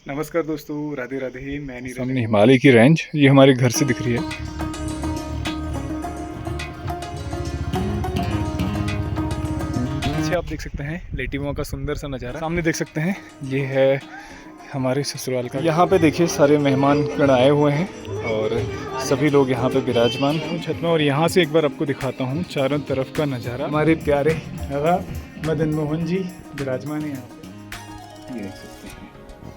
नमस्कार दोस्तों, राधे राधे। मैं नीरज सामने अग्रवाल। हिमालय की रेंज ये हमारे घर से दिख रही है। पीछे आप देख सकते हैं लेटीमो का सुंदर सा नज़ारा। सामने देख सकते हैं ये है हमारे ससुराल का। यहाँ पे देखिए सारे मेहमान गण आए हुए हैं और सभी लोग यहाँ पे विराजमान हूँ छत में। और यहाँ से एक बार आपको दिखाता हूँ चारों तरफ का नज़ारा। हमारे प्यारे दादा मदन मोहन जी विराजमान है यहाँ पे। ये देख सकते हैं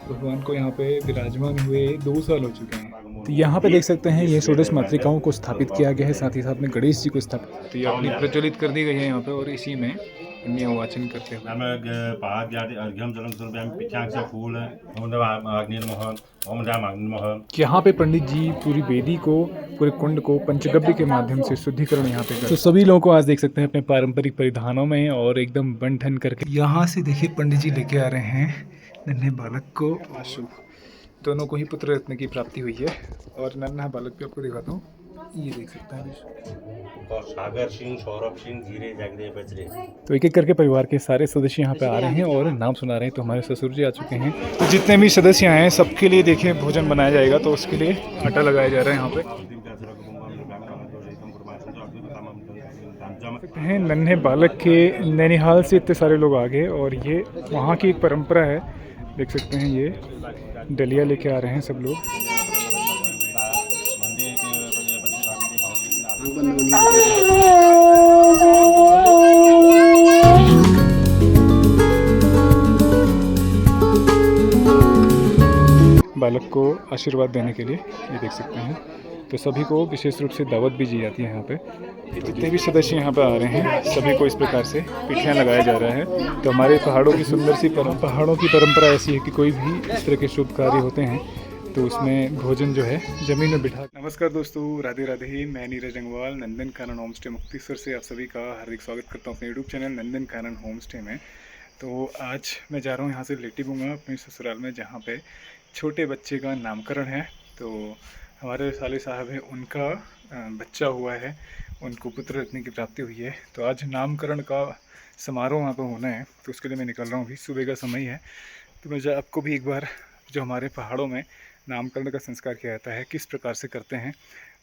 भगवान को यहाँ पे विराजमान हुए 2 साल हो चुके हैं। तो यहाँ पे देख सकते हैं ये षोडश मातृकाओं को स्थापित किया गया है, साथ ही साथ में गणेश जी को स्थापित तो ये अपनी प्रज्वलित कर दी गई है यहाँ पे। और इसी में कन्या वाचन करते हुए यहाँ पे पंडित जी पूरी वेदी को, पूरे कुंड को पंचगव्य के माध्यम से शुद्धिकरण यहाँ पे कर। तो सभी लोगों को आज देख सकते हैं अपने पारंपरिक परिधानों में और एकदम बन ठन करके। यहाँ से देखिए पंडित जी लेके आ रहे हैं नन्हे बालक को आशु। दोनों को ही पुत्र रत्न की प्राप्ति हुई है। और नन्हा बालक भी आपको दिखाता हूँ, ये देख सकते हैं। सागर सिंह, सौरभ सिंह, धीरे जागरे बजरे। तो एक एक करके परिवार के सारे सदस्य यहाँ पे आ रहे हैं और नाम सुना रहे हैं। तो हमारे ससुर जी आ चुके हैं। तो जितने भी सदस्य आए हैं सबके लिए देखिए भोजन बनाया जाएगा। तो उसके लिए आटा लगाया जा रहा है यहाँ पे। सकते हैं नन्हे बालक के नैनीहाल से इतने सारे लोग आ गए और ये वहाँ की एक परंपरा है। देख सकते हैं ये डलिया लेके आ रहे हैं सब लोग। बालक को आशीर्वाद देने के लिए ये देख सकते हैं। तो सभी को विशेष रूप से दावत भी दी जाती है यहाँ पे। जितने भी सदस्य यहाँ पे आ रहे हैं सभी को इस प्रकार से पिठियाँ लगाया जा रहा है। तो हमारे पहाड़ों की सुंदर सी पहाड़ों की परंपरा ऐसी है कि कोई भी इस तरह के शुभ कार्य होते हैं तो उसमें भोजन जो है जमीन में बिठा। नमस्कार दोस्तों, राधे राधे। मैं नीरज अग्रवाल नंदन कानन होम स्टे मुक्तसर से आप सभी का हार्दिक स्वागत करता हूँ अपने YouTube channel Nandan Kanan home stay में। तो आज मैं जा रहा हूँ यहाँ से लेटीबूंगा अपने ससुराल में, जहाँ पे छोटे बच्चे का नामकरण है। तो हमारे साले साहब हैं, उनका बच्चा हुआ है, उनको पुत्र रत्न की प्राप्ति हुई है। तो आज नामकरण का समारोह वहाँ पर होना है। तो उसके लिए मैं निकल रहा हूँ, अभी सुबह का समय है। तो मैं आपको भी एक बार जो हमारे पहाड़ों में नामकरण का संस्कार किया जाता है किस प्रकार से करते हैं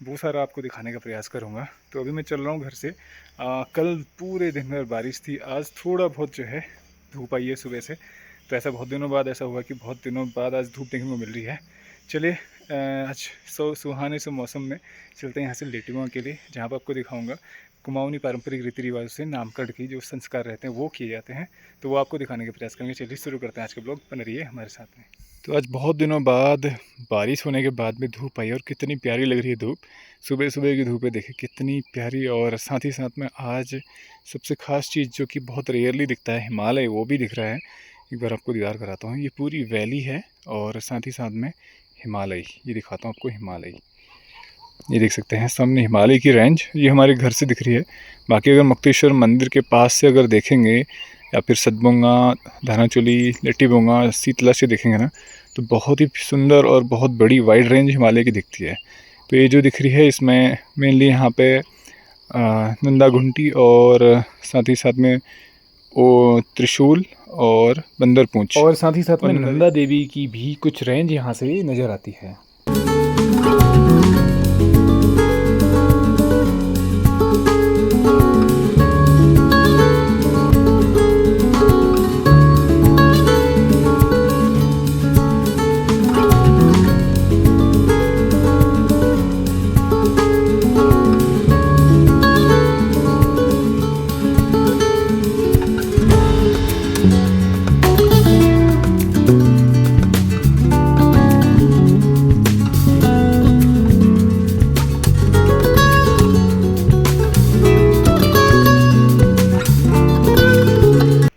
वो सारा आपको दिखाने का प्रयास करूँगा। तो अभी मैं चल रहा हूँ घर से। कल पूरे दिन भर बारिश थी, आज थोड़ा बहुत जो है धूप आई है सुबह से। तो ऐसा बहुत दिनों बाद ऐसा हुआ कि बहुत दिनों बाद आज धूप देखने को मिल रही है। चलिए आज सुहाने से मौसम में चलते हैं यहाँ से लेटीमा के लिए, जहाँ पर आपको दिखाऊंगा कुमाऊनी पारंपरिक रीति रिवाज से नामकरण की जो संस्कार रहते हैं वो किए जाते हैं। तो वो आपको दिखाने का प्रयास करेंगे। चलिए शुरू करते हैं आज के ब्लॉग, बने रहिए हमारे साथ में। तो आज बहुत दिनों बाद बारिश होने के बाद में धूप आई और कितनी प्यारी लग रही है धूप। सुबह सुबह की धूप है, देखिए कितनी प्यारी। और साथ ही साथ में आज सबसे ख़ास चीज़ जो कि बहुत रेयरली दिखता है, हिमालय, वो भी दिख रहा है। एक बार आपको दीदार कराता हूँ। ये पूरी वैली है और साथ ही साथ में हिमालय, ये दिखाता हूँ आपको हिमालय। ये देख सकते हैं सामने हिमालय की रेंज, ये हमारे घर से दिख रही है। बाकी अगर मुक्तेश्वर मंदिर के पास से अगर देखेंगे या फिर सतबुंगा, धानाचोली, लेटीबुंगा, शीतला से देखेंगे ना तो बहुत ही सुंदर और बहुत बड़ी वाइड रेंज हिमालय की दिखती है। तो ये जो दिख रही है इसमें मेनली यहाँ पे नंदा घुंटी और साथ ही साथ में वो त्रिशूल और बंदर पूंछ, और साथ ही साथ में नंदा देवी की भी कुछ रेंज यहाँ से नज़र आती है।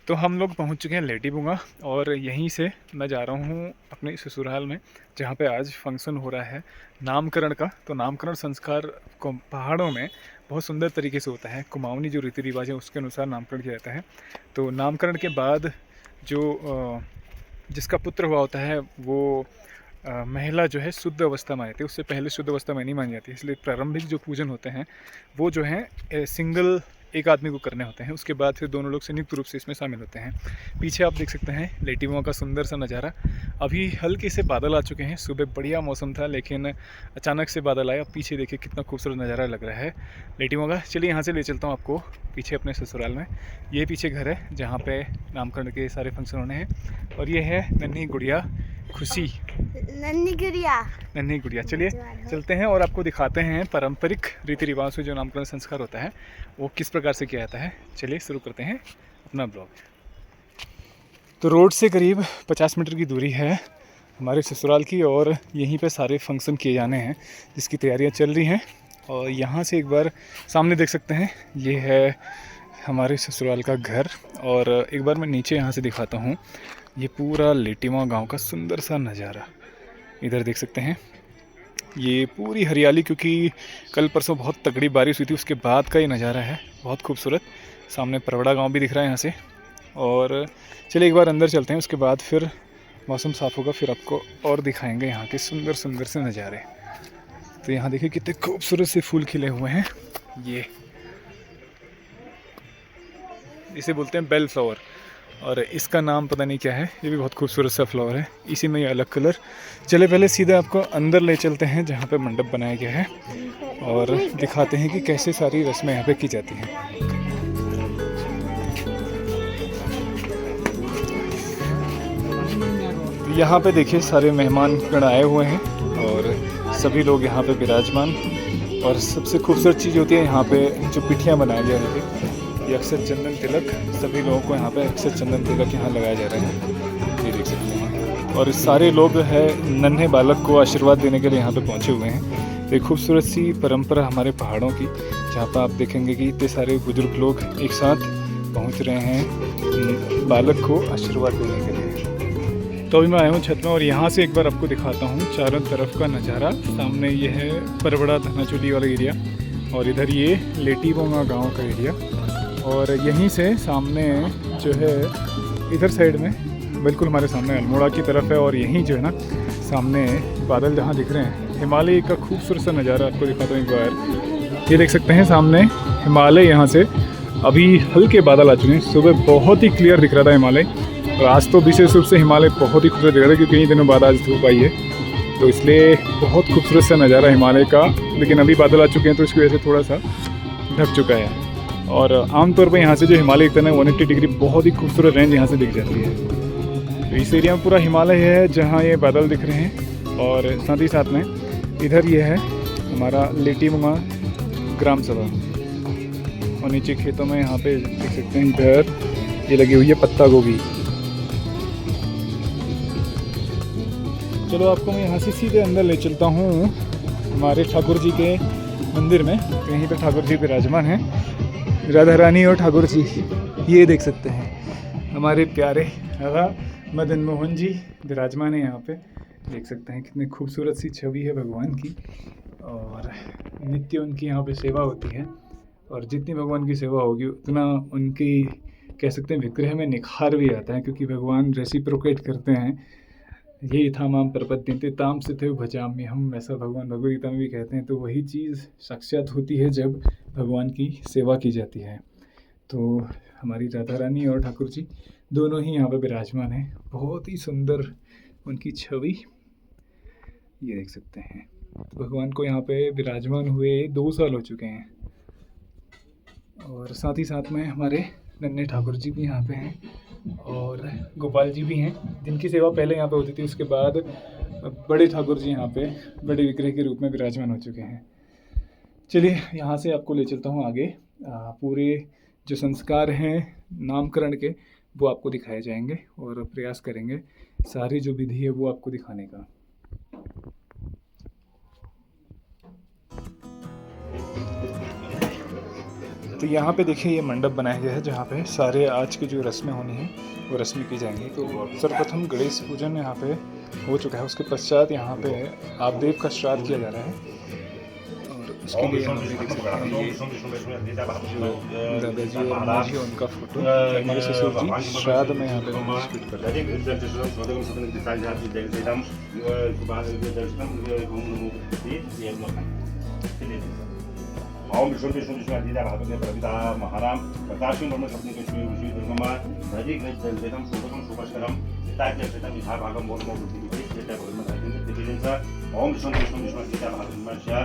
तो हम लोग पहुंच चुके हैं लेटीबुंगा और यहीं से मैं जा रहा हूं अपने ससुराल में, जहां पे आज फंक्शन हो रहा है नामकरण का। तो नामकरण संस्कार पहाड़ों में बहुत सुंदर तरीके से होता है। कुमाऊनी जो रीति रिवाज है उसके अनुसार नामकरण किया जाता है। तो नामकरण के बाद जो जिसका पुत्र हुआ होता है वो महिला जो है शुद्ध अवस्था में आती है, उससे पहले शुद्ध अवस्था में नहीं मानी जाती। इसलिए प्रारंभिक जो पूजन होते हैं वो जो है सिंगल एक आदमी को करने होते हैं, उसके बाद फिर दोनों लोग संयुक्त रूप से इसमें शामिल होते हैं। पीछे आप देख सकते हैं लेटीमो का सुंदर सा नज़ारा। अभी हल्के से बादल आ चुके हैं, सुबह बढ़िया मौसम था लेकिन अचानक से बादल आया। पीछे देखिए कितना खूबसूरत नज़ारा लग रहा है लेटीमो का। चलिए यहाँ से ले चलता हूँ आपको पीछे अपने ससुराल में। ये पीछे घर है जहाँ पे नामकरण के सारे फंक्शन होने हैं, और ये है नन्ही गुड़िया खुशी, नन्ही गुड़िया। चलिए चलते हैं और आपको दिखाते हैं पारंपरिक रीति रिवाज से जो नामकरण संस्कार होता है वो किस प्रकार से किया जाता है। चलिए शुरू करते हैं अपना ब्लॉग। तो रोड से करीब 50 मीटर की दूरी है हमारे ससुराल की, और यहीं पे सारे फंक्शन किए जाने हैं जिसकी तैयारियां चल रही हैं। और यहाँ से एक बार सामने देख सकते हैं, ये है हमारे ससुराल का घर। और एक बार मैं नीचे यहाँ से दिखाता हूँ, ये पूरा लेटीमा गांव का सुंदर सा नज़ारा इधर देख सकते हैं। ये पूरी हरियाली, क्योंकि कल परसों बहुत तगड़ी बारिश हुई थी, उसके बाद का ये नज़ारा है, बहुत खूबसूरत। सामने परवड़ा गांव भी दिख रहा है यहाँ से। और चलिए एक बार अंदर चलते हैं, उसके बाद फिर मौसम साफ़ होगा, फिर आपको और दिखाएंगे यहाँ के सुंदर सुंदर से नज़ारे। तो यहाँ देखिए कितने खूबसूरत से फूल खिले हुए हैं। ये इसे बोलते हैं बेल फ्लावर, और इसका नाम पता नहीं क्या है। ये भी बहुत खूबसूरत सा फ्लावर है, इसी में ये अलग कलर। चले पहले सीधे आपको अंदर ले चलते हैं जहाँ पे मंडप बनाया गया है, और दिखाते हैं कि कैसे सारी रस्में यहाँ पे की जाती हैं। यहाँ पे देखिए सारे मेहमान गण आए हुए हैं और सभी लोग यहाँ पे विराजमान। और सबसे खूबसूरत चीज़ होती है यहाँ पे जो पिठियाँ बनाई जा रही थी, ये अक्षत चंदन तिलक, सभी लोगों को यहाँ पे अक्षत चंदन तिलक यहाँ लगाया जा रहा है, ये देख सकते हैं। और सारे लोग हैं नन्हे बालक को आशीर्वाद देने के लिए यहाँ पे पहुँचे हुए हैं। एक खूबसूरत सी परंपरा हमारे पहाड़ों की, जहाँ पर आप देखेंगे कि इतने सारे बुजुर्ग लोग एक साथ पहुँच रहे हैं बालक को आशीर्वाद देने के लिए। तो अभी मैं आया हूँ छत में, और यहाँ से एक बार आपको दिखाता हूँ चारों तरफ का नज़ारा। सामने ये है परवड़ा धनाचोली वाला एरिया, और इधर ये लेटीबोंगा गाँव का एरिया। और यहीं से सामने जो है इधर साइड में बिल्कुल हमारे सामने अल्मोड़ा की तरफ है, और यहीं जो है ना सामने बादल जहाँ दिख रहे हैं, हिमालय का खूबसूरत सा नज़ारा आपको दिखाता हूँ एक बार। ये देख सकते हैं सामने हिमालय, यहाँ से अभी हल्के बादल आ चुके हैं। सुबह बहुत ही क्लियर दिख रहा था हिमालय, और आज तो विशेष रूप से हिमालय बहुत ही खूबसूरत दिख रहा है, क्योंकि कई दिनों बाद आज धूप आई है, तो इसलिए बहुत खूबसूरत सा नज़ारा हिमालय का। लेकिन अभी बादल आ चुके हैं तो इसकी वजह से थोड़ा सा ढक चुका है। और आमतौर पर यहाँ से जो हिमालय दिखता है 180 डिग्री बहुत ही खूबसूरत रेंज यहाँ से दिख जाती है। तो इस एरिया में पूरा हिमालय है जहाँ ये बादल दिख रहे हैं। और साथ ही साथ में इधर ये है हमारा लेटीबोंगा ग्राम सभा, और नीचे खेतों में यहाँ पे देख सकते हैं इधर ये लगी हुई है पत्ता गोभी। चलो आपको मैं यहाँ से सीधे अंदर ले चलता हूँ हमारे ठाकुर जी के मंदिर में। तो यहीं पर ठाकुर जी विराजमान हैं, राधा रानी और ठाकुर जी। ये देख सकते हैं हमारे प्यारे राधा मदन मोहन जी विराजमान है यहाँ पे। देख सकते हैं कितनी खूबसूरत सी छवि है भगवान की, और नित्य उनकी यहाँ पे सेवा होती है। और जितनी भगवान की सेवा होगी उतना उनकी कह सकते हैं विग्रह में निखार भी आता है, क्योंकि भगवान रेसिप्रोकेट करते हैं। ये था माम प्रपद्यन्ते ताम सिद्धो भजाम्य हम, ऐसा भगवान भगवद गीता में भी कहते हैं। तो वही चीज़ साक्षात होती है जब भगवान की सेवा की जाती है। तो हमारी राधा रानी और ठाकुर जी दोनों ही यहाँ पर विराजमान हैं। बहुत ही सुंदर उनकी छवि ये देख सकते हैं। तो भगवान को यहाँ पे विराजमान हुए 2 साल हो चुके हैं। और साथ ही साथ में हमारे नन्हे ठाकुर जी भी यहाँ पे हैं, और गोपाल जी भी हैं जिनकी सेवा पहले यहाँ पे होती थी। उसके बाद बड़े ठाकुर जी यहाँ पे बड़े विग्रह के रूप में विराजमान हो चुके हैं। चलिए यहाँ से आपको ले चलता हूँ आगे। पूरे जो संस्कार हैं नामकरण के वो आपको दिखाए जाएंगे, और प्रयास करेंगे सारी जो विधि है वो आपको दिखाने का। तो यहाँ पे देखिए ये मंडप बनाया गया है जहाँ पे सारे आज की जो रस्में होनी हैं वो रस्में की जाएंगी। तो सर्वप्रथम गणेश पूजन यहाँ पे हो चुका है, उसके पश्चात यहाँ पे आपदेव का श्राद्ध किया जा रहा है। और उसके लिए हम देख सकते हैं ये दादाजी और माँ जी उनका फोटो, हमारे ससुर जी श्राद्ध में यहाँ पे पार्टिसिपेट कर रहे हैं। ओम विष्णु विष्णु विष्णु दीदा भागवते प्रविता महाराम प्रकाशम ब्रह्म सप्तमी कश्मीर विष्णु दुर्गमा नदी ग्रह सुभकम सुपस्करम ताकि क्षेत्रम विधा भागम मोर मोर बुद्धि क्षेत्र भगवान धर्म दिव्यंस ओम विष्णु विष्णु विष्णु दीदा भागवते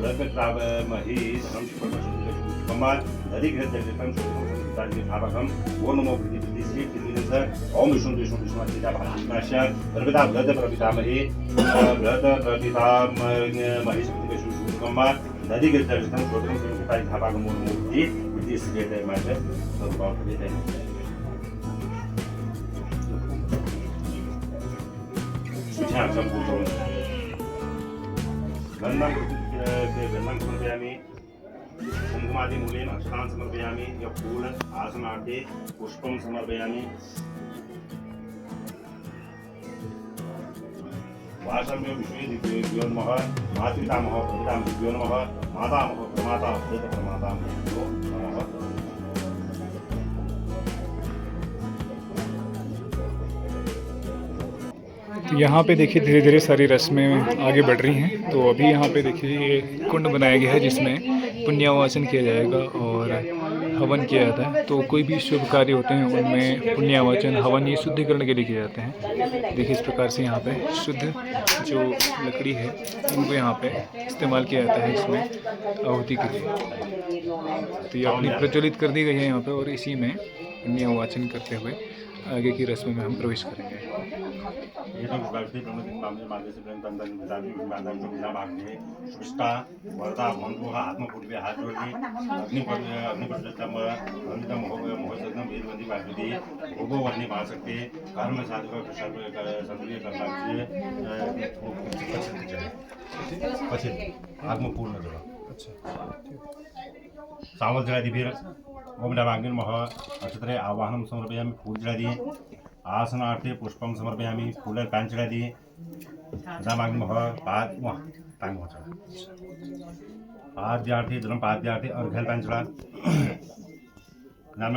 ब्रह्मत्राव मही धर्म सुपस्करम नदी ग्रह सुभकम ताकि विधा भागम मोर मोर बुद्धि श्री दिव्यंस ओम विष्णु विष्णु विष्णु दीदा भागवते प्रविता प्रविता मही प्रविता मही सुभकम नदी के दर्शन छोटों से उनके पास धाबा का मूल मूर्ति विदेश के लिए मायने स्वरूप देते हैं सुझाव सब पूछो गंधम के गंधम समर्पयामि कुंकुमादि मूलेन अक्षतान् समर्पयामि या फूल आसनार्थे पुष्पं समर्पयामि वासम्यो विश्वेदिभ्यो नमः मातृपितामह प्रपितामहेभ्यो नमः मातामह प्रमाता प्रमातामहेभ्यो नमः। तो यहाँ पे देखिए धीरे धीरे सारी रस्में आगे बढ़ रही हैं। तो अभी यहाँ पे देखिए ये कुंड बनाया गया है जिसमें पुण्यावाचन किया जाएगा और हवन किया जाता है। तो कोई भी शुभ कार्य होते हैं उनमें पुण्यावाचन हवन ये शुद्धिकरण के लिए किए जाते हैं। देखिए इस प्रकार से यहाँ पे शुद्ध जो लकड़ी है उनको यहाँ पे इस्तेमाल किया जाता है इसमें आहुति के लिए। तो ये अपनी प्रज्वलित कर दी गई है यहाँ पे और इसी में पुण्यावाचन करते हुए आगे की रस्म में हम प्रवेश करेंगे। ये तो विभागते प्रमुख मामले मार्ग से प्रेम तंत्र विदावी विमानम जो बिना भागने सुष्टा वर्ता मंत्रो आत्मपूर्व हाथ जोड़ी अग्नि पर तम अग्नितम हो मोहसदम वीरवंदी भागवती भोगो वर्णी पा सकते कर्म साधक संतुल्य करना चाहिए पछित आत्मपूर्ण जगह। अच्छा सावल जला दी फिर ओम नमाग्नि नमः अक्षत्रे आवाहनम समर्पयामि फूल जला दिए आसनार्थे पुष्पम समर्पयामि फूल पैन चढ़ा दिए नमाग्नि नमः पाद टांग पाद्यार्थे जलम पाद्यार्थे अर्घ्य पैन चढ़ा नाम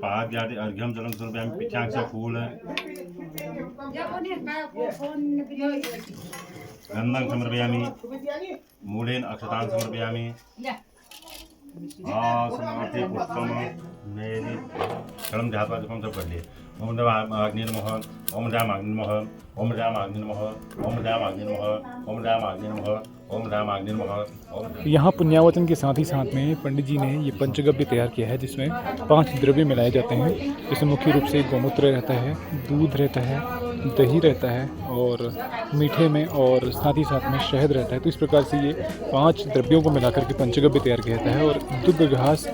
पाद्यार्थे अर्घ्यम जलम समर्पयामि पिछांग से फूल गंधं समर्पयामि मूलेन अक्षतान् समर्पयामि आसनार्थे पुष्पम मेरी कलम झापा जपम सब कर लिए ओम नमः अग्नि नमः ओम राम अग्नि नमः ओम राम अग्नि नमः ओम राम अग्नि नमः ओम राम अग्नि नमः ओम राम अग्नि नमः। यहाँ पुण्यावचन के साथ ही साथ में पंडित जी ने ये पंचगव्य तैयार किया है जिसमें 5 द्रव्य मिलाए जाते हैं। इसमें मुख्य रूप से गोमूत्र रहता है, दूध रहता है, दही रहता है और मीठे में और साथ ही साथ में शहद रहता है। तो इस प्रकार से ये 5 द्रव्यों को मिलाकर के पंचगव्य तैयार किया जाता है और दुग्ध घास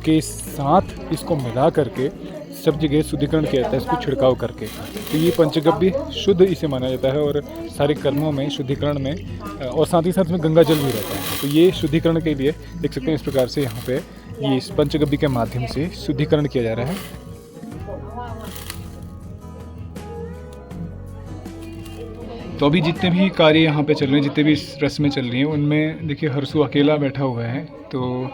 के साथ इसको मिला करके सब जगह शुद्धिकरण किया जाता है इसको छिड़काव करके। तो ये पंचगव्य शुद्ध इसे माना जाता है और सारे कर्मों में शुद्धिकरण में और साथ ही साथ में गंगा जल भी रहता है। तो ये शुद्धिकरण के लिए देख सकते हैं इस प्रकार से यहाँ पे ये इस पंचगव्य के माध्यम से शुद्धिकरण किया जा रहा है। तो अभी जितने भी कार्य यहाँ पे चल रहे हैं, जितने भी रस्में चल रही हैं उनमें देखिए हर्षु अकेला बैठा हुआ है। तो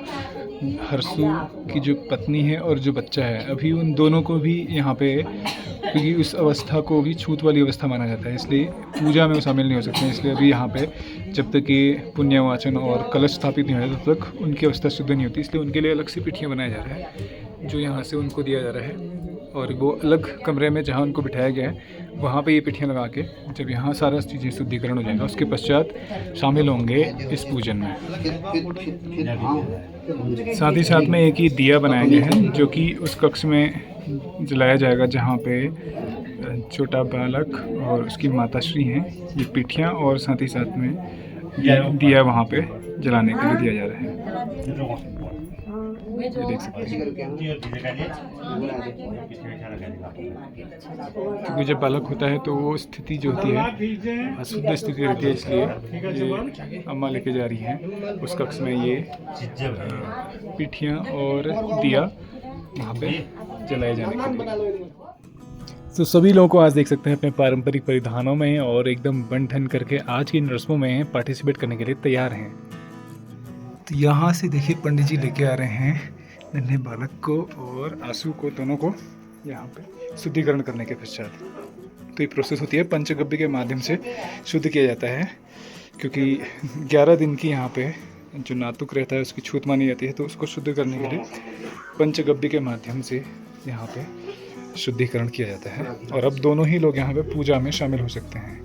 हर्षु की जो पत्नी है और जो बच्चा है अभी उन दोनों को भी यहाँ पे क्योंकि उस अवस्था को भी छूत वाली अवस्था माना जाता है इसलिए पूजा में वो शामिल नहीं हो सकते हैं। इसलिए अभी यहाँ पे जब तक ये पुण्यवाचन और कलश स्थापित नहीं हो तब तक उनकी अवस्था शुद्ध नहीं होती। इसलिए उनके लिए अलग से पिठियाँ बनाया जा रहा है जो यहाँ से उनको दिया जा रहा है और वो अलग कमरे में जहाँ उनको बिठाया गया है वहाँ पे ये पिठियाँ लगा के जब यहाँ सारा चीज़ें शुद्धिकरण हो जाएगा उसके पश्चात शामिल होंगे इस पूजन में। साथ ही साथ में एक ही दिया बनाया गया है जो कि उस कक्ष में जलाया जाएगा जहाँ पे छोटा बालक और उसकी माताश्री हैं। ये पिठियाँ और साथ ही साथ में दिया वहाँ पे जलाने के लिए दिया जा रहा है। ये देख सकते हैं क्योंकि जब बालक होता है तो वो स्थिति जो होती है अशुद्ध स्थिति रहती है इसलिए ये अम्मा लेके जा रही हैं उस कक्ष में ये पिठियाँ और दिया वहाँ पे जलाए जाने के लिए। तो सभी लोगों को आज देख सकते हैं अपने पारंपरिक परिधानों में और एकदम बन ठन करके आज की इन रस्मों में पार्टिसिपेट करने के लिए तैयार हैं। तो यहाँ से देखिए पंडित जी लेके आ रहे हैं नन्हे बालक को और आंसू को दोनों को यहाँ पे शुद्धिकरण करने के पश्चात। तो ये प्रोसेस होती है पंचगव्य के माध्यम से शुद्ध किया जाता है क्योंकि 11 दिन की यहाँ पे जो नातुक रहता है उसकी छूत मानी जाती है, तो उसको शुद्ध करने के लिए पंचगव्य के माध्यम से यहाँ पे शुद्धिकरण किया जाता है। और अब दोनों ही लोग यहाँ पे पूजा में शामिल हो सकते हैं।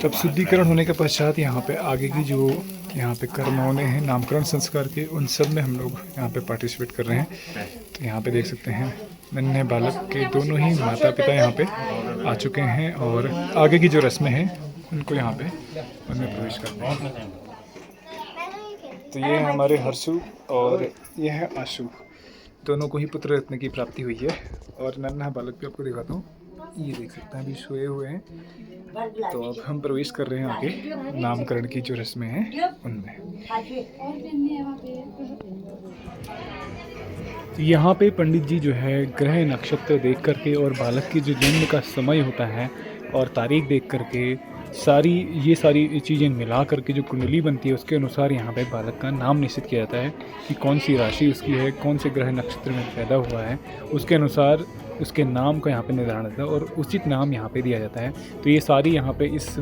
तब शुद्धिकरण होने के पश्चात यहाँ पे आगे की जो यहाँ पे कर्म होने हैं नामकरण संस्कार के, उन सब में हम लोग यहाँ पे पार्टिसिपेट कर रहे हैं। तो यहाँ पे देख सकते हैं नन्हे बालक के दोनों ही माता पिता यहाँ पे आ चुके हैं और आगे की जो रस्में हैं उनको यहाँ पे उनमें प्रवेश करते हैं। तो ये है हमारे हर्षु और ये है आशु, दोनों को ही पुत्र रत्न की प्राप्ति हुई है। और नन्हा बालक भी आपको दिखाता हूँ, ये देख सकते हैं अभी सोए हुए हैं। तो अब हम प्रवेश कर रहे हैं आगे नामकरण की जो रस्में हैं उनमें। तो यहाँ पे पंडित जी जो है ग्रह नक्षत्र देख करके और बालक की जो जन्म का समय होता है और तारीख देख करके ये सारी चीज़ें मिला करके जो कुंडली बनती है उसके अनुसार यहाँ पे बालक का नाम निश्चित किया जाता है कि कौन सी राशि उसकी है, कौन से ग्रह नक्षत्र में पैदा हुआ है, उसके अनुसार उसके नाम का यहाँ पे निर्धारण होता है और उचित नाम यहाँ पे दिया जाता है। तो ये सारी यहाँ पे इस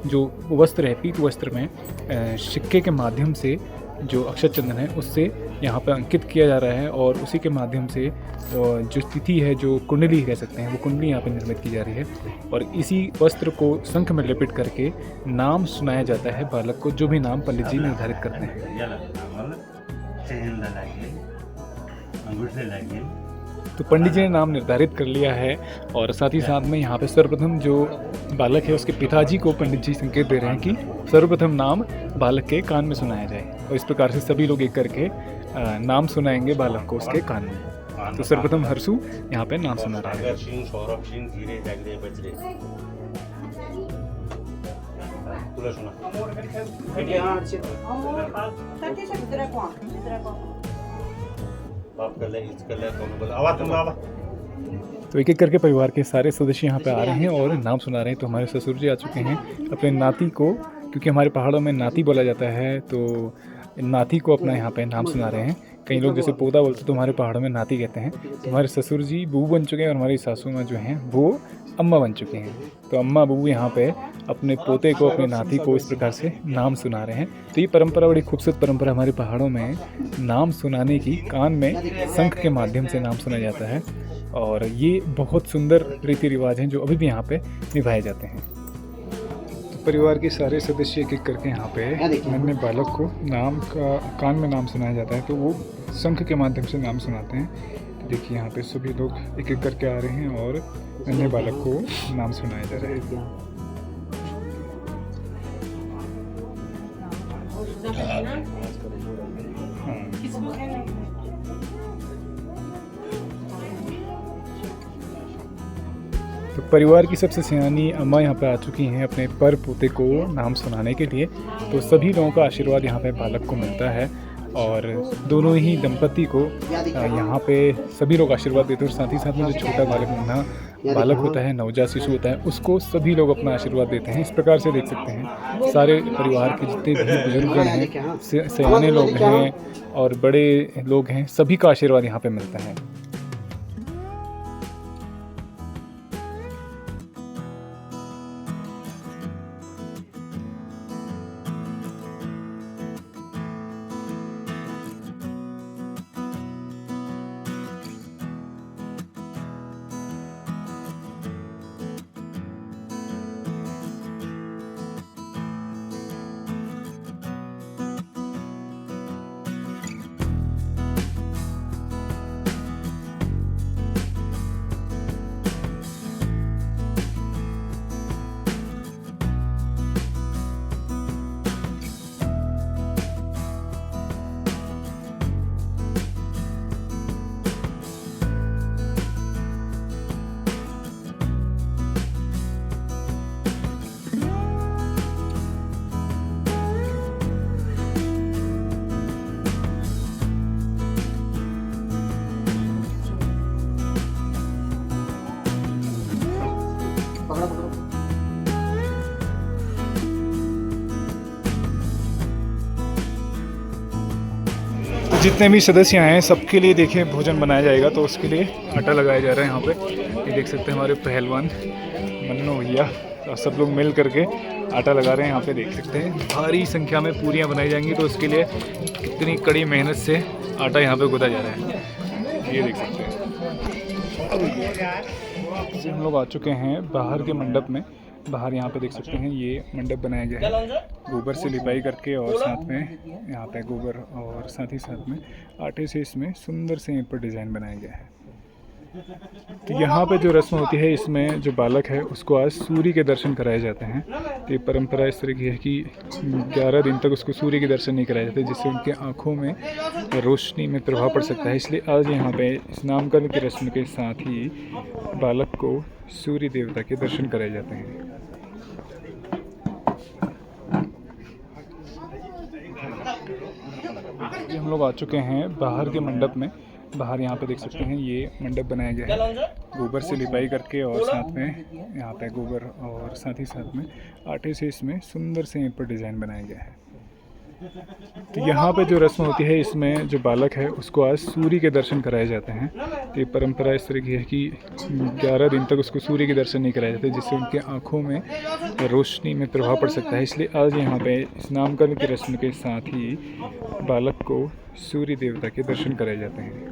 जो वस्त्र है पीत वस्त्र में सिक्के के माध्यम से जो अक्षत चंदन है उससे यहाँ पे अंकित किया जा रहा है और उसी के माध्यम से जो तिथि है, जो कुंडली कह सकते हैं, वो कुंडली यहाँ पे निर्मित की जा रही है। और इसी वस्त्र को शंख में लपेट करके नाम सुनाया जाता है बालक को, जो भी नाम पंडित जी निर्धारित करते हैं। तो पंडित जी ने नाम निर्धारित कर लिया है और साथ ही साथ में यहाँ पे सर्वप्रथम जो बालक है उसके पिताजी को पंडित जी संकेत दे रहे हैं कि सर्वप्रथम नाम बालक के कान में सुनाया जाए। और इस प्रकार से सभी लोग एक करके नाम सुनाएंगे बालक को उसके कान में। तो सर्वप्रथम हर्षु यहाँ पे नाम सुना रहा है। तो एक एक करके परिवार के सारे सदस्य यहाँ पे आ रहे हैं और नाम सुना रहे हैं। तो हमारे ससुर जी आ चुके हैं अपने नाती को, क्योंकि हमारे पहाड़ों में नाती बोला जाता है, तो नाती को अपना यहाँ पे नाम सुना रहे हैं। कई लोग जैसे पोता बोलते तो हमारे पहाड़ों में नाती कहते हैं। तो हमारे ससुर जी बू बन चुके हैं और हमारी सासू माँ जो हैं वो अम्मा बन चुके हैं। तो अम्मा बू यहाँ पे अपने पोते को, अपने नाती को इस प्रकार से नाम सुना रहे हैं। तो ये परंपरा बड़ी खूबसूरत परंपरा हमारे पहाड़ों में नाम सुनाने की, कान में शंख के माध्यम से नाम सुना जाता है और ये बहुत सुंदर रीति रिवाज हैं जो अभी भी यहाँ पे निभाए जाते हैं। तो परिवार के सारे सदस्य एक एक करके यहाँ पे नन्हे बालक को नाम का कान में नाम सुनाया जाता है, तो वो शंख के माध्यम से नाम सुनाते हैं। तो देखिए यहाँ पे सभी लोग एक एक करके आ रहे हैं और नन्हे बालक को नाम सुनाया जा रहा है। तो परिवार की सबसे सियानी अम्मा यहाँ पे आ चुकी हैं अपने पर पोते को नाम सुनाने के लिए। तो सभी लोगों का आशीर्वाद यहाँ पे बालक को मिलता है और दोनों ही दंपति को यहाँ पे सभी लोग आशीर्वाद देते हैं। और साथ ही साथ में जो छोटा बालक होता है, नवजात शिशु होता है, उसको सभी लोग अपना आशीर्वाद देते हैं। इस प्रकार से देख सकते हैं सारे परिवार के जितने भी बुजुर्ग हैं, सयाने लोग हैं और बड़े लोग हैं, सभी का आशीर्वाद यहाँ पे मिलता है। जितने भी सदस्य हैं सबके लिए देखिए भोजन बनाया जाएगा, तो उसके लिए आटा लगाया जा रहा है यहाँ पे। ये देख सकते हैं हमारे पहलवान मन्नू भैया और सब लोग मिल करके आटा लगा रहे हैं यहाँ पे। देख सकते हैं भारी संख्या में पूरियाँ बनाई जाएंगी, तो उसके लिए कितनी कड़ी मेहनत से आटा यहाँ पे गूंथा जा रहा है, ये देख सकते हैं। हम लोग आ चुके हैं बाहर के मंडप में। बाहर यहाँ पे देख सकते हैं ये मंडप बनाया गया है गोबर से लिपाई करके, और साथ में यहाँ पे गोबर और साथ ही साथ में आटे से इसमें सुंदर से यहाँ पर डिज़ाइन बनाया गया है। तो यहाँ पे जो रस्म होती है, इसमें जो बालक है उसको आज सूर्य के दर्शन कराए जाते हैं। तो ये परंपरा इस तरह की है कि 11 दिन तक उसको सूर्य के दर्शन नहीं कराए जाते, जिससे उनके आँखों में रोशनी में प्रभाव पड़ सकता है। इसलिए आज यहाँ पे इस नामकरण की रस्म के साथ ही बालक को सूर्य देवता के दर्शन कराए जाते हैं। हम लोग आ चुके हैं बाहर के मंडप में। बाहर यहाँ पे देख सकते हैं ये मंडप बनाया गया है गोबर से लिपाई करके, और साथ में यहाँ पे गोबर और साथ ही साथ में आटे से इसमें सुंदर से यहाँ पर डिज़ाइन बनाया गया है। तो यहाँ पे जो रस्म होती है, इसमें जो बालक है उसको आज सूर्य के दर्शन कराए जाते हैं। तो ये परंपरा इस तरह की है कि 11 दिन तक उसको सूर्य के दर्शन नहीं कराए जाते, जिससे उनके आँखों में रोशनी में प्रभाव पड़ सकता है। इसलिए आज यहाँ पे इस नामकरण की रस्म के साथ ही बालक को सूर्य देवता के दर्शन कराए जाते हैं।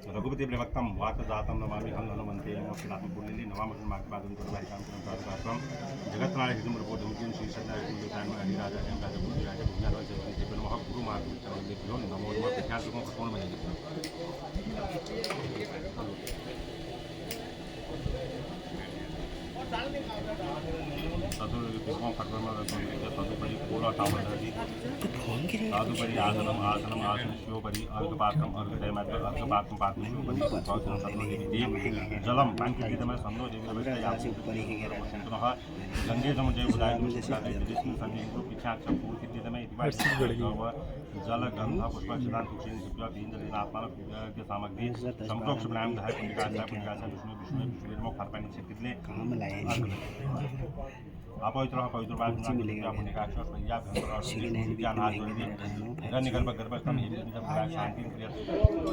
रघुपति प्रवक्तम वाक्जातम नमामि हं हनुमन्ते नमोऽस्मिनात्मपुल्लिली नमामि मार्गपादं कर्मैकां कर्मसाधुकात्वं जगत्नाय हितमुरपोधमुख्यं श्रीशन्नायकुलदेवतान्महरिराजायं राजपुत्रराज भुजनवंशे नमः गुरुमार्गो नमो नमः विख्यातुकं कठोरमणि तदुपरि पूर्वकामधि तदुपरि आसनम आसनम आसनस्योपरि अर्घपात्रम अर्घदयमत्र अर्घपात्रम पात्रस्योपरि जलम पांकितमय संदो पुनः गंगे समुजय उदाय विष्णु सन्निधि पिछाक्ष पूर्तितमय जल गंध पुष्पक्षदान तुलसी दिव्या बींजलिनात्मान के सामग्री संप्रोक्ष प्राणायाम धाय पुण्यकाचा विष्णु विष्णु विष्णु खरपानी क्षेत्रे काम लाए अपवित्र पवित्र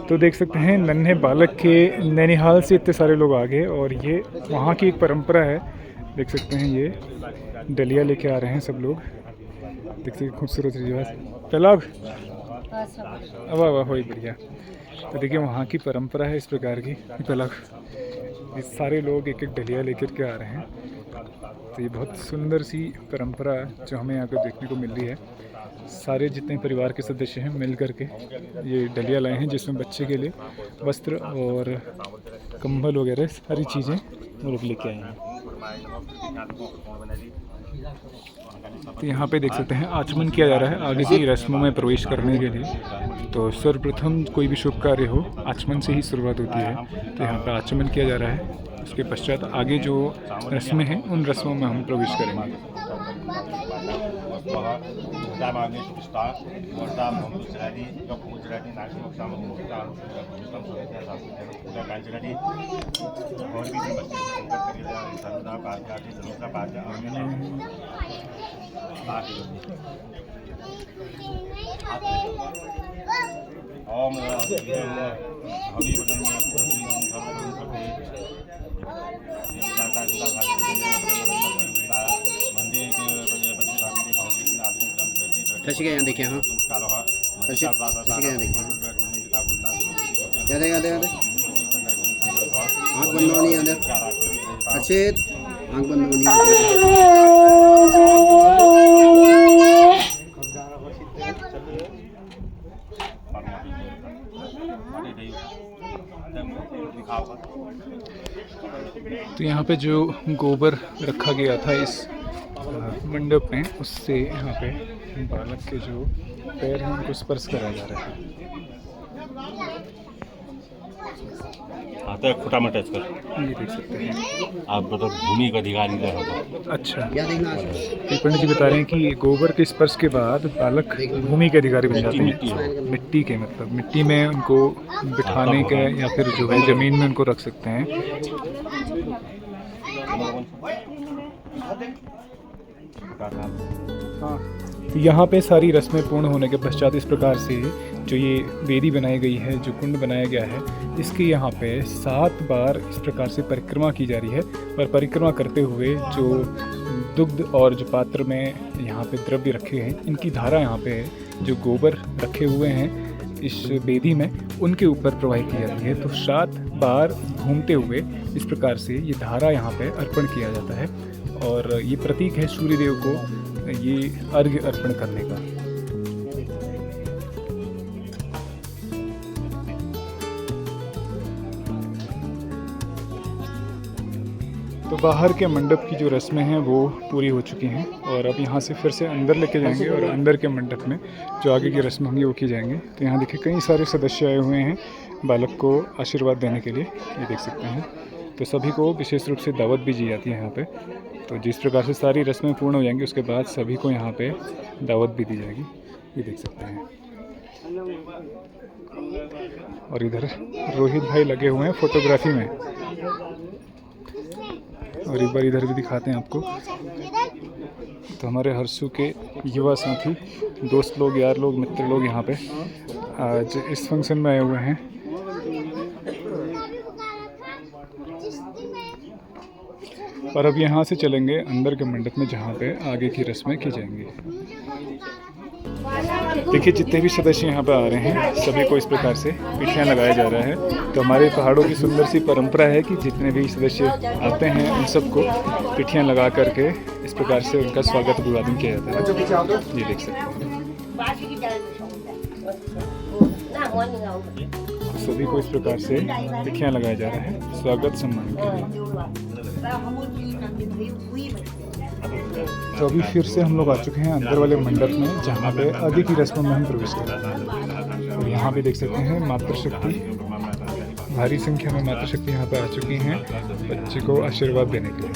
तो देख सकते हैं नन्हे बालक के नैनीहाल से इतने सारे लोग आ गए, और ये वहाँ की एक परंपरा है। देख सकते हैं ये डलिया लेके आ रहे हैं सब लोग। देख सकते खूबसूरत रिवाज तलाब वाह वाह हो बढ़िया। तो देखिए वहाँ की परंपरा है इस प्रकार की तलाब, ये सारे लोग एक एक डलिया लेकर के आ रहे हैं। तो ये बहुत सुंदर सी परंपरा है जो हमें यहाँ पर देखने को मिल रही है। सारे जितने परिवार के सदस्य हैं मिल करके ये डलिया लाए हैं, जिसमें बच्चे के लिए वस्त्र और कंबल वगैरह सारी चीज़ें वो लोग लेके आए हैं। तो यहाँ पे देख सकते हैं आचमन किया जा रहा है आगे की रस्मों में प्रवेश करने के लिए। तो सर्वप्रथम कोई भी शुभ कार्य हो आचमन से ही शुरुआत होती है। तो यहाँ पे आचमन किया जा रहा है, उसके पश्चात आगे जो रस्में हैं उन रस्मों में हम प्रवेश करेंगे। ओम शशि का यहाँ देखिए, हाँ शशि का यहाँ देखिए, याद है आँख बंद होनी याद है, अर्षित आँख बंद होनी। तो यहाँ पे जो गोबर रखा गया था इस मंडप में, उससे यहाँ पे बालक के जो पैर हैं उनको स्पर्श कराया जा रहा है। आता है खुटा में टच कर, ये देख सकते हैं। आप मतलब भूमि का अधिकारी इधर होगा। अच्छा, या देखना ये पंडित जी बता रहे हैं कि गोबर के स्पर्श के बाद बालक भूमि के अधिकारी बन जाते हैं। मिट्टी के मतलब मिट्टी में उनको बिठाने के या फिर जो है ज़मीन में उनको रख सकते हैं। यहाँ पे सारी रस्में पूर्ण होने के पश्चात इस प्रकार से जो ये वेदी बनाई गई है, जो कुंड बनाया गया है, इसकी यहाँ पे 7 बार इस प्रकार से परिक्रमा की जा रही है। और परिक्रमा करते हुए जो दुग्ध और जो पात्र में यहाँ पे द्रव्य रखे हैं, इनकी धारा यहाँ पे है। जो गोबर रखे हुए हैं इस वेदी में, उनके ऊपर प्रवाहित की जाती है। तो 7 बार घूमते हुए इस प्रकार से ये धारा यहाँ पे अर्पण किया जाता है। और ये प्रतीक है सूर्यदेव को ये अर्घ्य अर्पण करने का। तो बाहर के मंडप की जो रस्में हैं वो पूरी हो चुकी हैं और अब यहाँ से फिर से अंदर लेके जाएंगे और अंदर के मंडप में जो आगे की रस्में होंगी वो की जाएंगे। तो यहाँ देखिए कई सारे सदस्य आए हुए हैं बालक को आशीर्वाद देने के लिए, ये देख सकते हैं। तो सभी को विशेष रूप से दावत भी दी जाती है यहाँ पे। तो जिस प्रकार से सारी रस्में पूर्ण हो जाएंगी उसके बाद सभी को यहाँ पे दावत भी दी जाएगी, ये देख सकते हैं। और इधर रोहित भाई लगे हुए हैं फोटोग्राफी में। और एक बार इधर भी दिखाते हैं आपको। तो हमारे हर्षू के युवा साथी, दोस्त लोग, यार लोग, मित्र लोग यहाँ पे आज इस फंक्शन में आए हुए हैं। और अब यहाँ से चलेंगे अंदर के मंडप में जहाँ पे आगे की रस्में की जाएंगी। देखिए जितने भी सदस्य यहाँ पे आ रहे हैं सभी को इस प्रकार से पिठियाँ लगाया जा रहा है। तो हमारे पहाड़ों की सुंदर सी परंपरा है कि जितने भी सदस्य आते हैं उन सबको पिठियाँ लगा करके इस प्रकार से उनका स्वागत अभिवादन किया जाता है। ये देख सकते हैं सभी को इस प्रकार से पिठियाँ लगाया जा रहा है स्वागत सम्मान के लिए। तो अभी फिर से हम लोग आ चुके हैं अंदर वाले मंडप में जहाँ पे आगे की रस्मों में हम प्रवेश कर रहे हैं। और यहाँ पे देख सकते हैं मातृशक्ति, भारी संख्या में मातृशक्ति यहाँ पे आ चुकी हैं बच्चे को आशीर्वाद देने के लिए।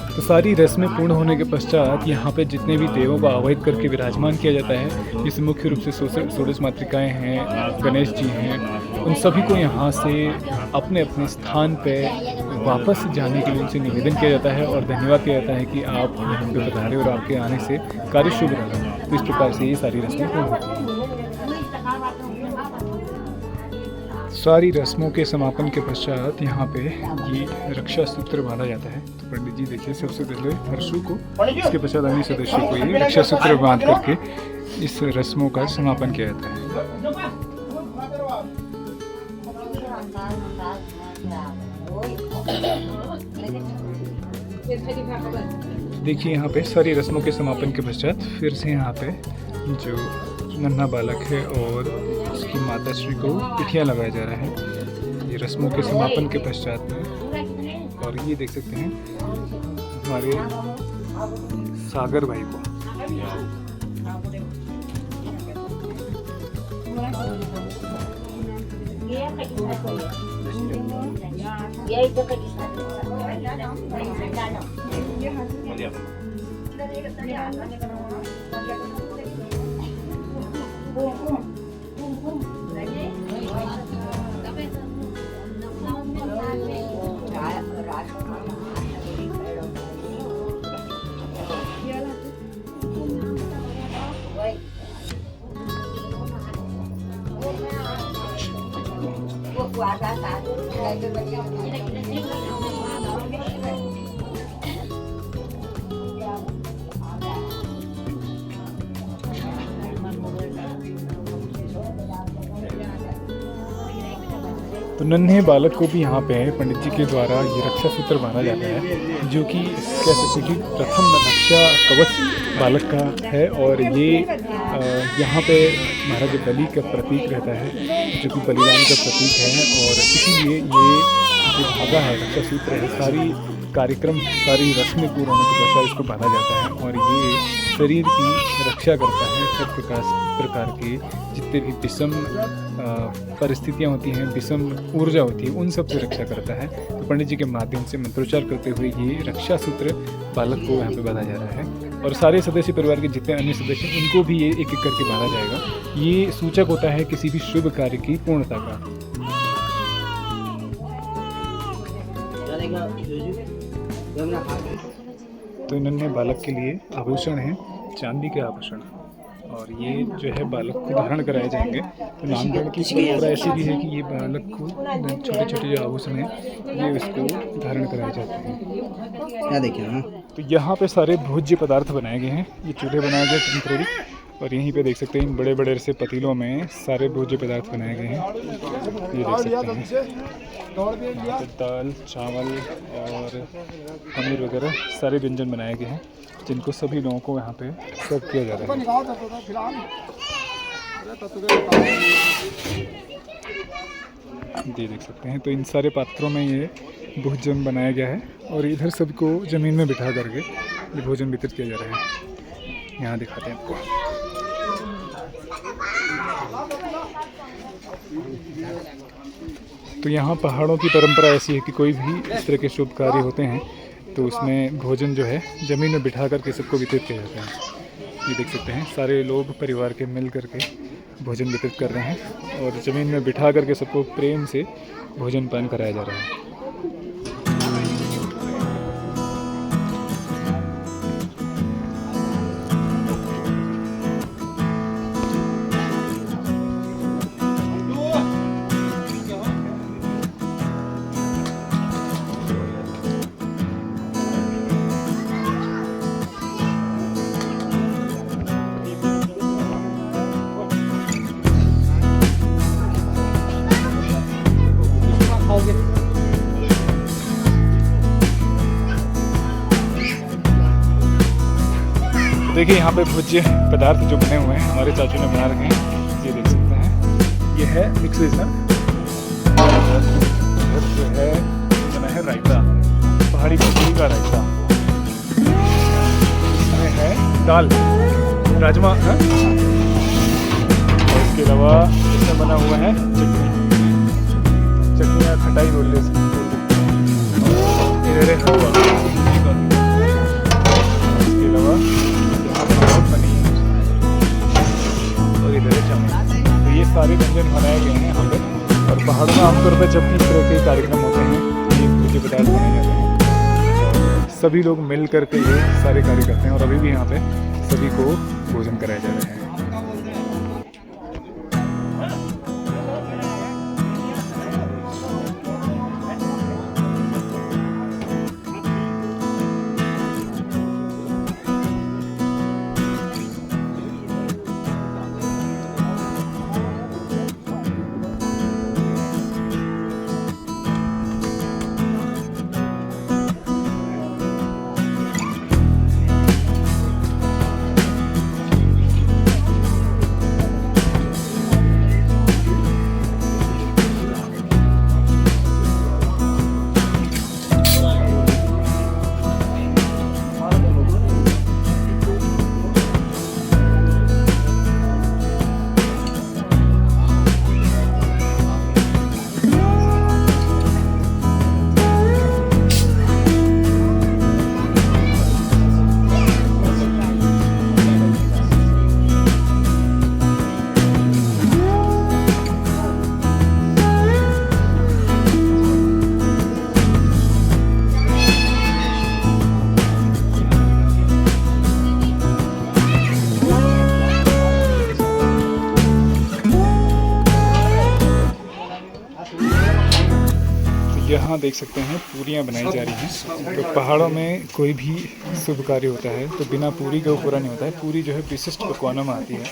तो सारी रस्में पूर्ण होने के पश्चात यहाँ पे जितने भी देवों को आवाहित करके विराजमान किया जाता है, जिसमें मुख्य रूप से षोडश मातृकाएँ हैं, गणेश जी हैं, उन सभी को यहाँ से अपने अपने स्थान पे वापस जाने के लिए उनसे निवेदन किया जाता है और धन्यवाद किया जाता है कि आप यहाँ पे पधारे और आपके आने से कार्य शुभ रहा। तो इस प्रकार से ये सारी रस्में पूर्ण होती हैं। सारी रस्मों के समापन के पश्चात यहाँ पे ये रक्षा सूत्र बांधा जाता है। तो पंडित जी देखिए सबसे पहले हर्षू को, इसके पश्चात अन्य सदस्यों को ये रक्षा सूत्र बांध करके इस रस्मों का समापन किया जाता है। देखिए यहाँ पे सारी रस्मों के समापन के पश्चात फिर से यहाँ पे जो नन्हा बालक है और उसकी माता श्री को पिठियाँ लगाया जा रहा है ये रस्मों के समापन के पश्चात में। और ये देख सकते हैं हमारे सागर भाई को। तो नन्हे बालक को भी यहाँ पे पंडित जी के द्वारा ये रक्षा सूत्र बांधा जाता है, जो कि कह सकते कि प्रथम रक्षा कवच बालक का है। और ये यहाँ पे महाराज बलि का प्रतीक रहता है, जो कि बलिदान का प्रतीक है। और इसीलिए ये जो धागा है, रक्षा सूत्र है, सारी कार्यक्रम सारी रस्में पूर्ण होने के पश्चात इसको बांधा जाता है और ये शरीर की रक्षा करता है हर प्रकार के जितने भी विषम परिस्थितियाँ होती हैं, विषम ऊर्जा होती है, उन सब से रक्षा करता है। तो पंडित जी के माध्यम से मंत्रोच्चार करते हुए ये रक्षा सूत्र बालक को यहाँ पे बांधा जा रहा है और सारे सदस्य परिवार के जितने अन्य सदस्य हैं उनको भी ये एक एक करके बांधा जाएगा। ये सूचक होता है किसी भी शुभ कार्य की पूर्णता का। तो इन्होंने बालक के लिए आभूषण हैं, चांदी के आभूषण, और ये जो है बालक को धारण कराए जाएंगे। तो नामकरण की परंपरा ऐसी भी है कि ये बालक को छोटे छोटे जो आभूषण हैं ये इसको धारण कराए जाते हैं। क्या देखिए ना, तो यहाँ पे सारे भोज्य पदार्थ बनाए गए हैं, ये चूल्हे बनाए गए टेम्परेरी, और यहीं पे देख सकते हैं इन बड़े बड़े से पतीलों में सारे भोज्य पदार्थ बनाए गए हैं। ये देख सकते हैं यहाँ पे दाल, चावल और पनीर वगैरह सारे व्यंजन बनाए गए हैं जिनको सभी लोगों को यहाँ पे सर्व किया जा रहा है। ये देख सकते हैं, तो इन सारे पात्रों में ये भोजन बनाया गया है और इधर सबको ज़मीन में बिठा करके ये भोजन वितरित किया जा रहा है। यहाँ दिखाते हैं आपको। तो यहाँ पहाड़ों की परंपरा ऐसी है कि कोई भी इस तरह के शुभ कार्य होते हैं तो उसमें भोजन जो है ज़मीन में बिठा करके सबको वितरित किया जाता है। ये देख सकते हैं सारे लोग परिवार के मिल करके भोजन वितरित कर रहे हैं और ज़मीन में बिठा करके सबको प्रेम से भोजन पान कराया जा रहा है। देखिए यहाँ पे भोज्य पदार्थ जो बने हुए हैं हमारे चाचू ने बना रखे हैं, ये देख सकते हैं। ये है मिक्स वेज ना, जो है बना है रायता, पहाड़ी मछली का रायता, इसमें है दाल राजमा, और इसके अलावा इसमें बना हुआ है चटनी या खटाई बोल ले सकते हैं। इधर है हलवा, इसके अलावा तो ये सारे व्यंजन बनाए गए हैं यहाँ पे। और पहाड़ों में आमतौर पर जब भी इस तरह के कार्यक्रम होते हैं तो ये भोज्य पदार्थ बनाए जाते हैं और सभी लोग मिल करके ये सारे कार्य करते हैं और अभी भी यहाँ पे सभी को भोजन कराए जा रहे हैं। यहाँ देख सकते हैं पूरियाँ बनाई जा रही हैं। तो पहाड़ों में कोई भी शुभ कार्य होता है तो बिना पूरी का वो पूरा नहीं होता है। पूरी जो है विशिष्ट पकवानों में आती है,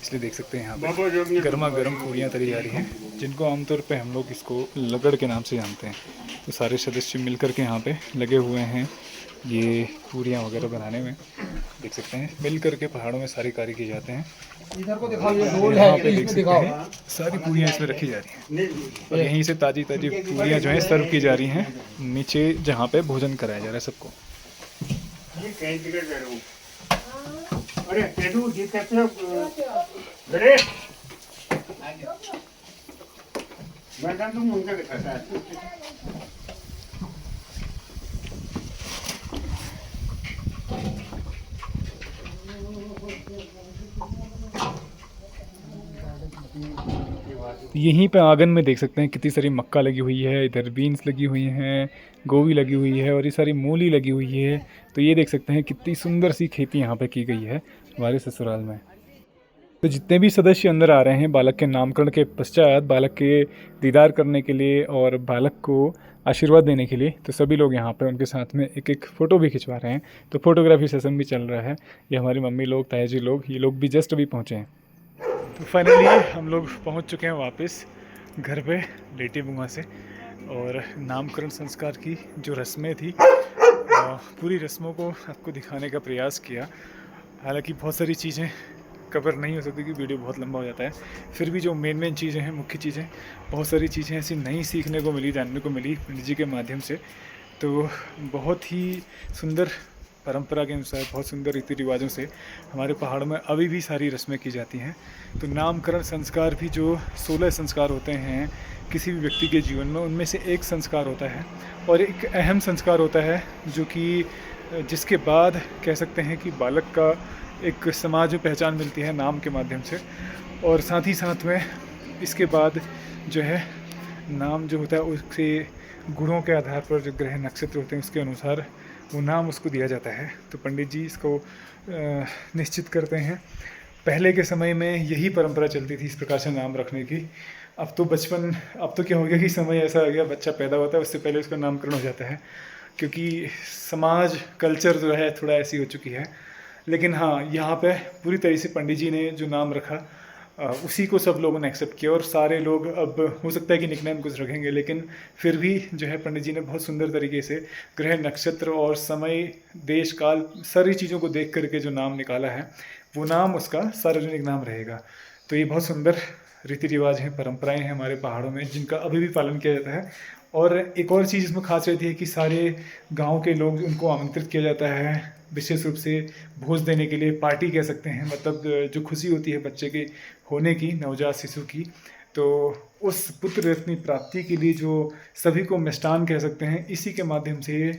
इसलिए देख सकते हैं यहाँ पे गर्मा गर्म पूरियाँ तली जा रही हैं, जिनको आमतौर पे हम लोग इसको लगड़ के नाम से जानते हैं। तो सारे सदस्य मिल कर के यहाँ पे लगे हुए हैं ये पूरियाँ वगैरह बनाने में। देख सकते हैं मिल करके पहाड़ों में सारे कार्य किए जाते हैं। इधर को दिखाओ, ये रोल यहाँ है, पे देख इसमें सकते दिखाओ। हैं सारी पूरियाँ इसमें रखी जा रही हैं और यहीं से ताज़ी ताज़ी पूरियाँ जो हैं सर्व की जा रही हैं नीचे जहाँ पे भोजन कराया जा रहा है सबको। अरे पेटू जी कहते हो बड़े मैडम तुम उनका दिखाता है। यहीं पे आंगन में देख सकते हैं कितनी सारी मक्का लगी हुई है, इधर बीन्स लगी हुई हैं, गोभी लगी हुई है और ये सारी मूली लगी हुई है। तो ये देख सकते हैं कितनी सुंदर सी खेती यहाँ पे की गई है हमारे ससुराल में। तो जितने भी सदस्य अंदर आ रहे हैं बालक के नामकरण के पश्चात बालक के दीदार करने के लिए और बालक को आशीर्वाद देने के लिए, तो सभी लोग यहाँ पे उनके साथ में एक एक फ़ोटो भी खिंचवा रहे हैं। तो फोटोग्राफी सेशन भी चल रहा है। ये हमारी मम्मी लोग, ताया जी लोग, ये लोग भी जस्ट अभी पहुँचे हैं। तो फाइनली हम लोग पहुँच चुके हैं वापस घर पे लेटी बुआ से, और नामकरण संस्कार की जो रस्में थी पूरी रस्मों को आपको दिखाने का प्रयास किया। हालांकि बहुत सारी चीज़ें कवर नहीं हो सकती कि वीडियो बहुत लंबा हो जाता है, फिर भी जो मेन चीज़ें हैं, मुख्य चीज़ें, बहुत सारी चीज़ें ऐसी नई सीखने को मिली, जानने को मिली पंडित जी के माध्यम से। तो बहुत ही सुंदर परंपरा के अनुसार, बहुत सुंदर रीति रिवाजों से हमारे पहाड़ों में अभी भी सारी रस्में की जाती हैं। तो नामकरण संस्कार भी जो 16 संस्कार होते हैं किसी भी व्यक्ति के जीवन में, उनमें से एक संस्कार होता है और एक अहम संस्कार होता है जो कि जिसके बाद कह सकते हैं कि बालक का एक समाज में पहचान मिलती है नाम के माध्यम से। और साथ ही साथ में इसके बाद जो है नाम जो होता है उसके गुणों के आधार पर, जो ग्रह नक्षत्र होते हैं उसके अनुसार वो नाम उसको दिया जाता है। तो पंडित जी इसको निश्चित करते हैं। पहले के समय में यही परंपरा चलती थी इस प्रकार से नाम रखने की। अब तो क्या हो गया कि समय ऐसा आ गया, बच्चा पैदा होता है उससे पहले उसका नामकरण हो जाता है, क्योंकि समाज कल्चर जो है थोड़ा ऐसी हो चुकी है। लेकिन हाँ, यहाँ पे पूरी तरह से पंडित जी ने जो नाम रखा उसी को सब लोगों ने एक्सेप्ट किया। और सारे लोग, अब हो सकता है कि निकनेम कुछ रखेंगे, लेकिन फिर भी जो है पंडित जी ने बहुत सुंदर तरीके से ग्रह नक्षत्र और समय, देश काल, सारी चीज़ों को देख करके जो नाम निकाला है वो नाम उसका सार्वजनिक नाम रहेगा। तो ये बहुत सुंदर रीति रिवाज हैं, परंपराएं हैं हमारे पहाड़ों में, जिनका अभी भी पालन किया जाता है। और एक और चीज़ इसमें खास रहती है कि सारे गांव के लोग, उनको आमंत्रित किया जाता है विशेष रूप से भोज देने के लिए, पार्टी कह सकते हैं, मतलब जो खुशी होती है बच्चे के होने की, नवजात शिशु की। तो उस पुत्र रत्न प्राप्ति के लिए जो सभी को मिष्ठान कह सकते हैं, इसी के माध्यम से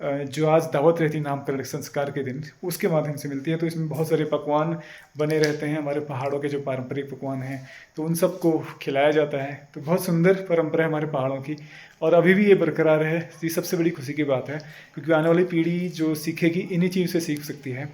जो आज दावत रहती है नामकरण संस्कार के दिन, उसके माध्यम से मिलती है। तो इसमें बहुत सारे पकवान बने रहते हैं, हमारे पहाड़ों के जो पारंपरिक पकवान हैं, तो उन सबको खिलाया जाता है। तो बहुत सुंदर परंपरा है हमारे पहाड़ों की, और अभी भी ये बरकरार है। ये सबसे बड़ी खुशी की बात है, क्योंकि आने वाली पीढ़ी जो सीखेगी इन्हीं चीज़ से सीख सकती है।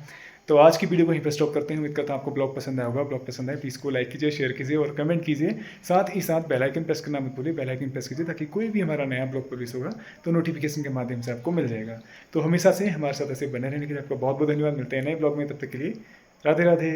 तो आज की वीडियो को यहीं पर स्टॉप करते हैं। उम्मीद करता हूँ आपको ब्लॉग पसंद आया होगा। ब्लॉग पसंद आए प्लीज़ को लाइक कीजिए, शेयर कीजिए और कमेंट कीजिए। साथ ही साथ बेल आइकन प्रेस करना मत भूलिए। बेल आइकन प्रेस कीजिए ताकि कोई भी हमारा नया ब्लॉग पब्लिश होगा तो नोटिफिकेशन के माध्यम से आपको मिल जाएगा। तो हमेशा से हमारे साथ ऐसे बने रहने के लिए आपका बहुत बहुत धन्यवाद। मिलते हैं नए ब्लॉग में, तब तक के लिए राधे राधे।